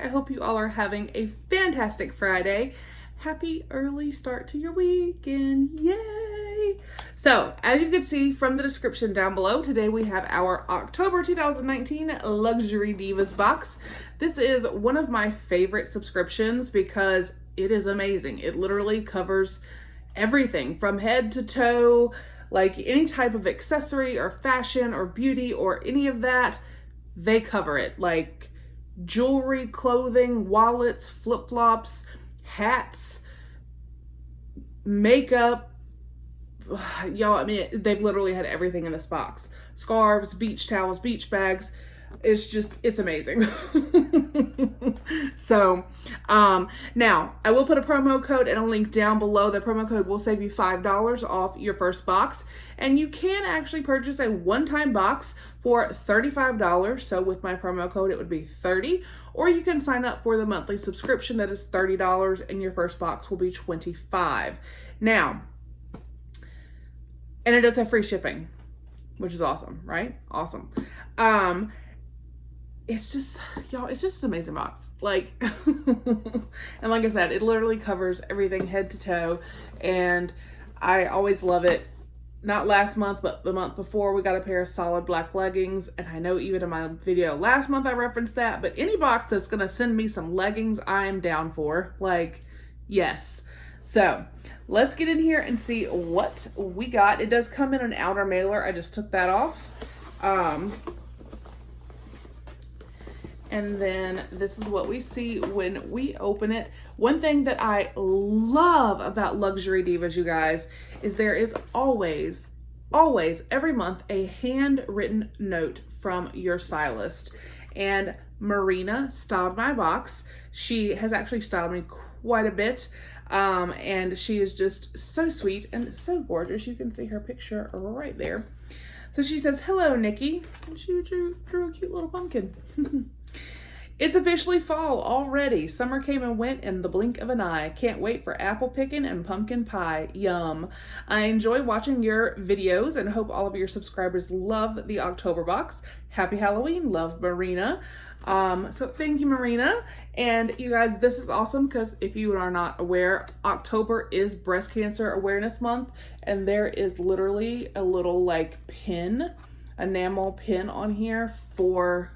I hope you all are having a fantastic Friday. Happy early start to your weekend. Yay! So, as you can see from the description down below, today we have our October 2019 Luxury Divas box. This is one of my favorite subscriptions because it is amazing. It literally covers everything from head to toe, like any type of accessory or fashion or beauty or any of that, they cover it. Like jewelry, clothing, wallets, flip-flops, hats, makeup. Y'all, I mean, they've literally had everything in this box. Scarves, beach towels, beach bags. It's amazing. So, now I will put a promo code and a link down below. The promo code will save you $5 off your first box. And you can actually purchase a one-time box for $35. So with my promo code, it would be $30. Or you can sign up for the monthly subscription that is $30 and your first box will be $25. Now, and it does have free shipping, which is awesome, right? Awesome. It's just, y'all, it's just an amazing box. Like, and like I said, it literally covers everything head to toe. And I always love it. Not last month, but the month before, we got a pair of solid black leggings. And I know even in my video last month, I referenced that. But any box that's going to send me some leggings, I am down for. Like, yes. So let's get in here and see what we got. It does come in an outer mailer. I just took that off. And then this is what we see when we open it. One thing that I love about Luxury Divas, you guys, is there is always, every month, a handwritten note from your stylist. And Marina styled my box. She has actually styled me quite a bit. And she is just so sweet and so gorgeous. You can see her picture right there. So she says, "Hello, Nikki." And she drew a cute little pumpkin. "It's officially fall already. Summer came and went in the blink of an eye. Can't wait for apple picking and pumpkin pie. Yum. I enjoy watching your videos and hope all of your subscribers love the October box. Happy Halloween. Love, Marina." So thank you, Marina. And you guys, this is awesome because if you are not aware, October is Breast Cancer Awareness Month. And there is literally a little like pin, enamel pin on here for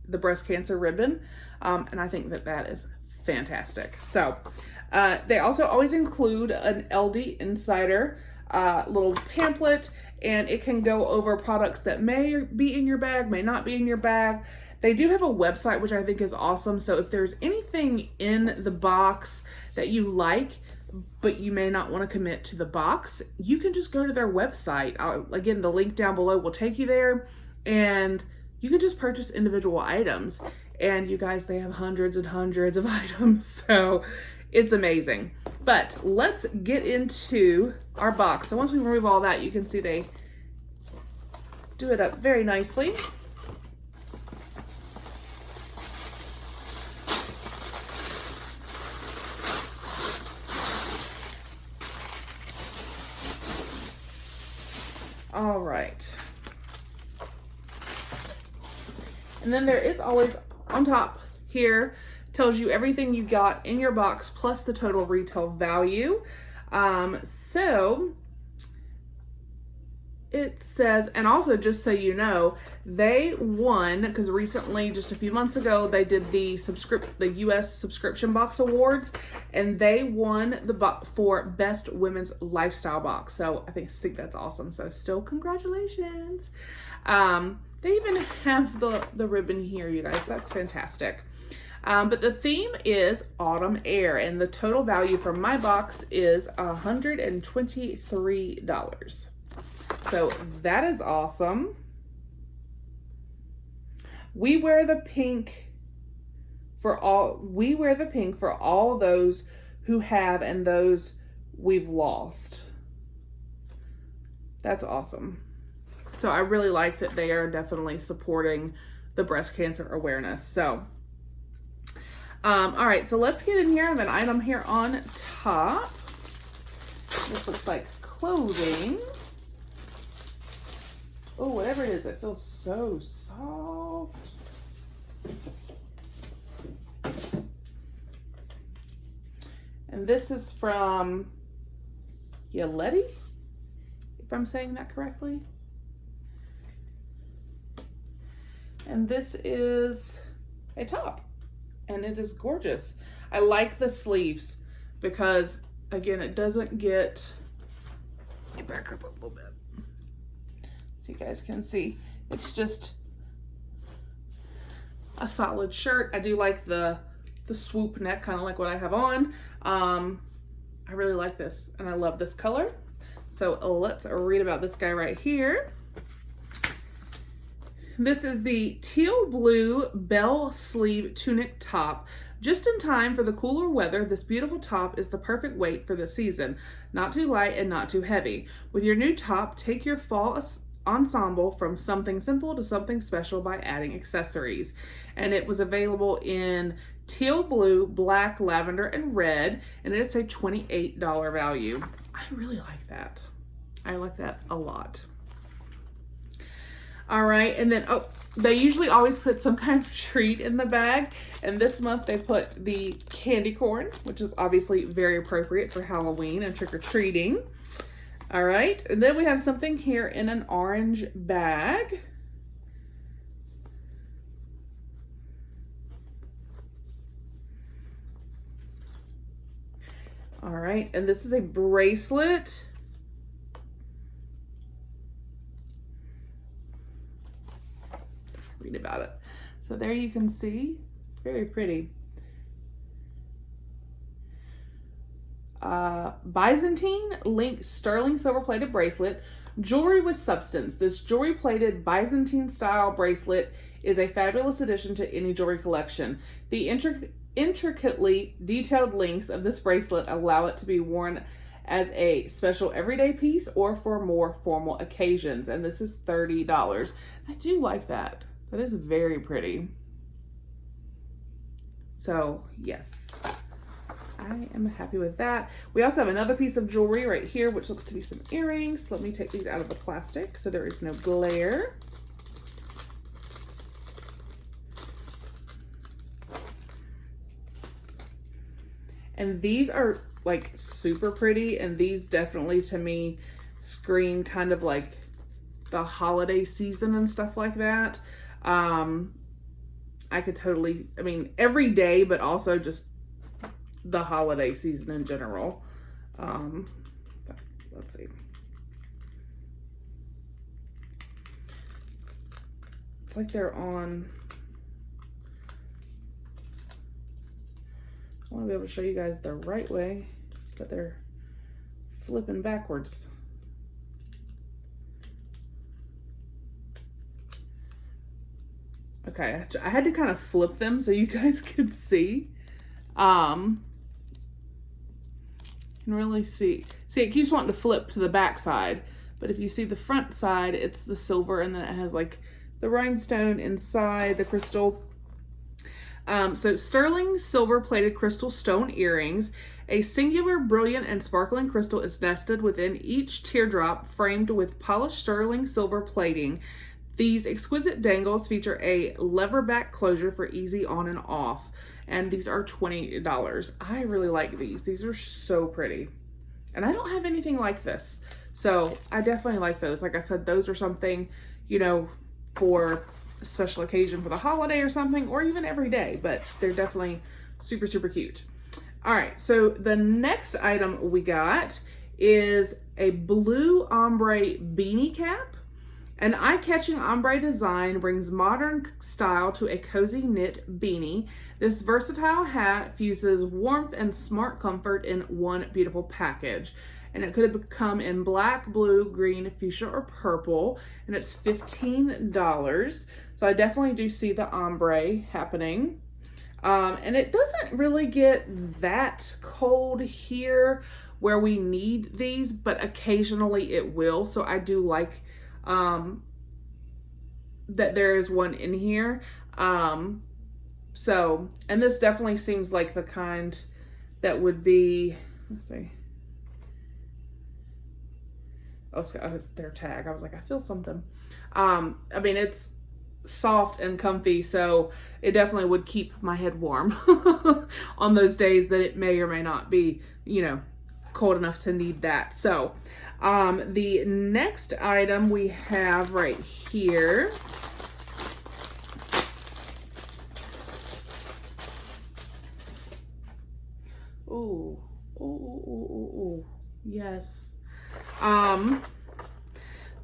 the breast cancer ribbon. And I think that that is fantastic. So they also always include an LD Insider little pamphlet, and it can go over products that may be in your bag, may not be in your bag. They do have a website, which I think is awesome. So if there's anything in the box that you like, but you may not want to commit to the box, you can just go to their website. Again, the link down below will take you there, and you can just purchase individual items. And you guys, they have hundreds and hundreds of items. So it's amazing. But let's get into our box. So once we remove all that, you can see they do it up very nicely. All right. And then there is always on top here, tells you everything you got in your box plus the total retail value. So it says, and also just so you know, they won, because recently, just a few months ago, they did the US Subscription Box Awards, and they won for Best Women's Lifestyle Box. So I think that's awesome. So still congratulations. They even have the ribbon here, you guys. That's fantastic. But the theme is Autumn Air, and the total value for my box is $123. So that is awesome. We wear the pink for all those who have and those we've lost. That's awesome. So I really like that they are definitely supporting the breast cancer awareness. So, all right, so let's get in here. I have an item here on top. This looks like clothing. Oh, whatever it is, it feels so soft. And this is from Yeleti, if I'm saying that correctly. And this is a top, and it is gorgeous. I like the sleeves because, again, it doesn't get back up a little bit so you guys can see. It's just a solid shirt. I do like the swoop neck, kind of like what I have on. I really like this, and I love this color. So let's read about this guy right here. This is the teal blue bell sleeve tunic top. Just in time for the cooler weather, this beautiful top is the perfect weight for the season. Not too light and not too heavy. With your new top, take your fall ensemble from something simple to something special by adding accessories. And it was available in teal blue, black, lavender, and red, and it's a $28 value. I really like that. I like that a lot. All right, and then, oh, they usually always put some kind of treat in the bag, and this month they put the candy corn, which is obviously very appropriate for Halloween and trick-or-treating. All right, and then we have something here in an orange bag. All right, and this is a bracelet. Read about it. So there you can see, it's very pretty. Byzantine link sterling silver plated bracelet, jewelry with substance. This jewelry plated Byzantine style bracelet is a fabulous addition to any jewelry collection. The intricately detailed links of this bracelet allow it to be worn as a special everyday piece or for more formal occasions. And this is $30. I do like that. That is very pretty. So yes, I am happy with that. We also have another piece of jewelry right here, which looks to be some earrings. Let me take these out of the plastic so there is no glare. And these are like super pretty, and these definitely to me scream kind of like the holiday season and stuff like that. I could totally, I mean, every day, but also just the holiday season in general. Let's see. It's like they're on, I want to be able to show you guys the right way, but they're flipping backwards. Okay, I had to kind of flip them so you guys could see. You can really see. See, it keeps wanting to flip to the back side, but if you see the front side, it's the silver, and then it has like the rhinestone inside the crystal. So sterling silver plated crystal stone earrings. A singular, brilliant, and sparkling crystal is nested within each teardrop, framed with polished sterling silver plating. These exquisite dangles feature a lever back closure for easy on and off. And these are $20. I really like these. These are so pretty. And I don't have anything like this. So I definitely like those. Like I said, those are something, you know, for a special occasion for the holiday or something, or even every day. But they're definitely super, super cute. All right, so the next item we got is a blue ombre beanie cap. An eye-catching ombre design brings modern style to a cozy knit beanie. This versatile hat fuses warmth and smart comfort in one beautiful package. And it could have come in black, blue, green, fuchsia, or purple. And it's $15. So I definitely do see the ombre happening. And it doesn't really get that cold here where we need these, but occasionally it will. So I do like that there is one in here. So, and this definitely seems like the kind that would be, let's see. Oh, it's their tag. I was like, I feel something. I mean, it's soft and comfy, so it definitely would keep my head warm on those days that it may or may not be, you know, cold enough to need that. So the next item we have right here ooh, yes.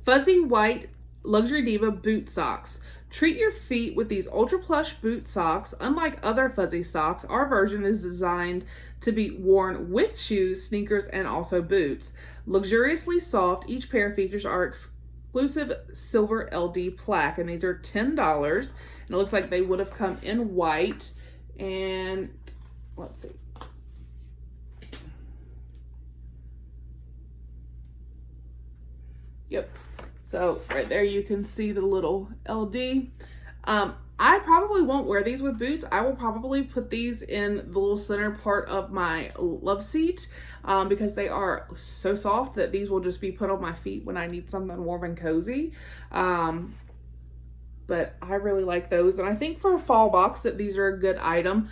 Fuzzy white Luxury Diva boot socks. Treat your feet with these ultra plush boot socks. Unlike other fuzzy socks, our version is designed to be worn with shoes, sneakers, and also boots. Luxuriously soft, each pair features our exclusive silver LD plaque, and these are $10. And it looks like they would have come in white. And let's see. Yep. So right there you can see the little LD. I probably won't wear these with boots. I will probably put these in the little center part of my love seat because they are so soft that these will just be put on my feet when I need something warm and cozy. But I really like those. And I think for a fall box that these are a good item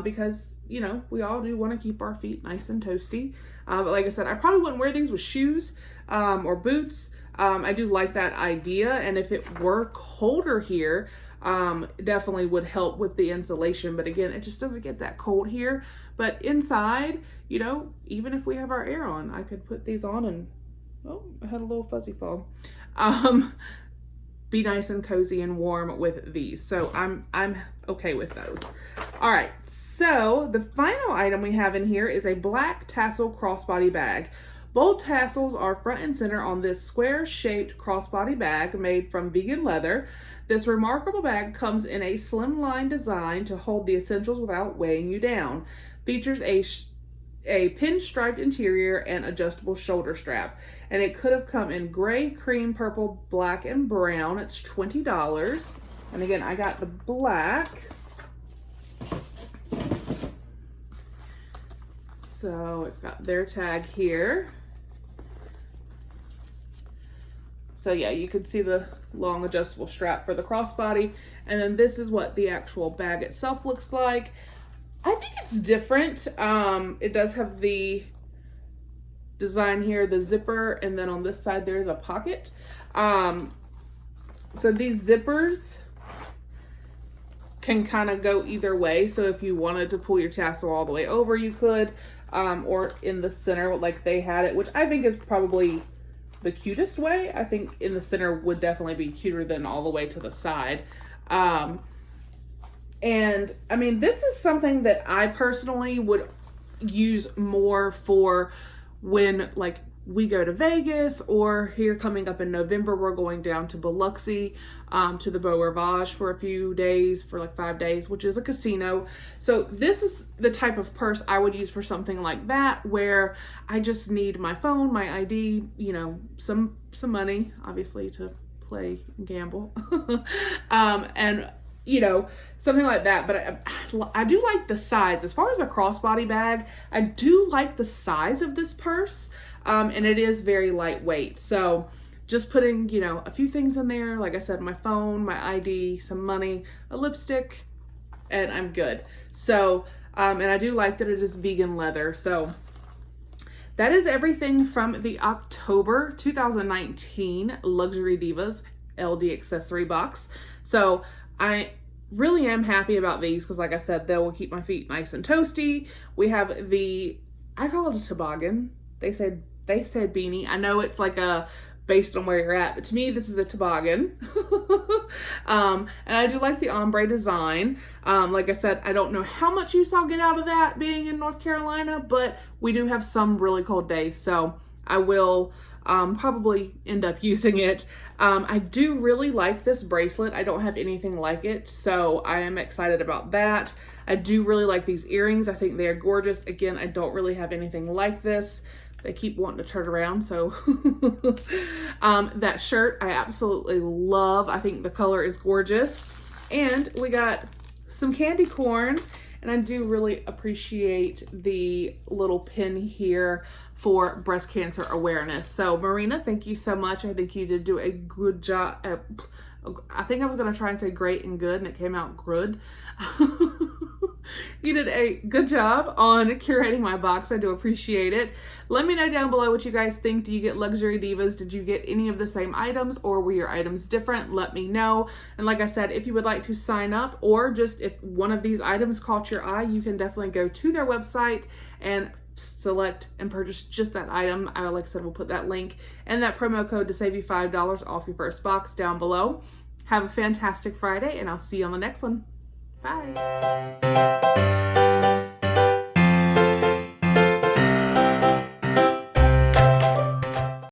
because, you know, we all do want to keep our feet nice and toasty. But like I said, I probably wouldn't wear these with shoes or boots. I do like that idea, and if it were colder here, it definitely would help with the insulation. But again, it just doesn't get that cold here. But inside, you know, even if we have our air on, I could put these on and, oh, I had a little fuzzy fall. Be nice and cozy and warm with these. So I'm okay with those. All right, so the final item we have in here is a black tassel crossbody bag. Bold tassels are front and center on this square-shaped crossbody bag made from vegan leather. This remarkable bag comes in a slimline design to hold the essentials without weighing you down. Features a pinstriped interior and adjustable shoulder strap. And it could have come in gray, cream, purple, black, and brown. It's $20. And again, I got the black. So it's got their tag here. So yeah, you can see the long adjustable strap for the crossbody. And then this is what the actual bag itself looks like. I think it's different. It does have the design here, the zipper, and then on this side there's a pocket. So these zippers can kind of go either way. So if you wanted to pull your tassel all the way over, you could, or in the center like they had it, which I think is probably the cutest way. I think in the center would definitely be cuter than all the way to the side. And I mean, this is something that I personally would use more for when like we go to Vegas, or here coming up in November, we're going down to Biloxi, to the Beau Rivage for a few days, for like 5 days, which is a casino. So this is the type of purse I would use for something like that, where I just need my phone, my ID, you know, some money, obviously, to play and gamble, and you know, something like that. But I do like the size. As far as a crossbody bag, I do like the size of this purse. And it is very lightweight. So just putting, you know, a few things in there, like I said, my phone, my ID, some money, a lipstick, and I'm good. So, and I do like that it is vegan leather. So that is everything from the October 2019 Luxury Divas LD accessory box. So I really am happy about these because, like I said, they will keep my feet nice and toasty. We have I call it a toboggan. They said beanie. I know it's like based on where you're at, but to me this is a toboggan. And I do like the ombre design. Like I said, I don't know how much use I'll get out of that being in North Carolina, but we do have some really cold days, so I will probably end up using it. I do really like this bracelet. I don't have anything like it, so I am excited about that. I do really like these earrings. I think they are gorgeous. Again, I don't really have anything like this. They keep wanting to turn around, so that shirt I absolutely love. I think the color is gorgeous. And we got some candy corn, and I do really appreciate the little pin here for breast cancer awareness. So Marina, thank you so much. I think you did do a good job, I think I was going to try and say great and good, and it came out good. You did a good job on curating my box. I do appreciate it. Let me know down below what you guys think. Do you get luxury divas? Did you get any of the same items, or were your items different? Let me know. And like I said, if you would like to sign up, or just if one of these items caught your eye, you can definitely go to their website and select and purchase just that item. Like I said, we'll put that link and that promo code to save you $5 off your first box down below. Have a fantastic Friday, and I'll see you on the next one. Bye.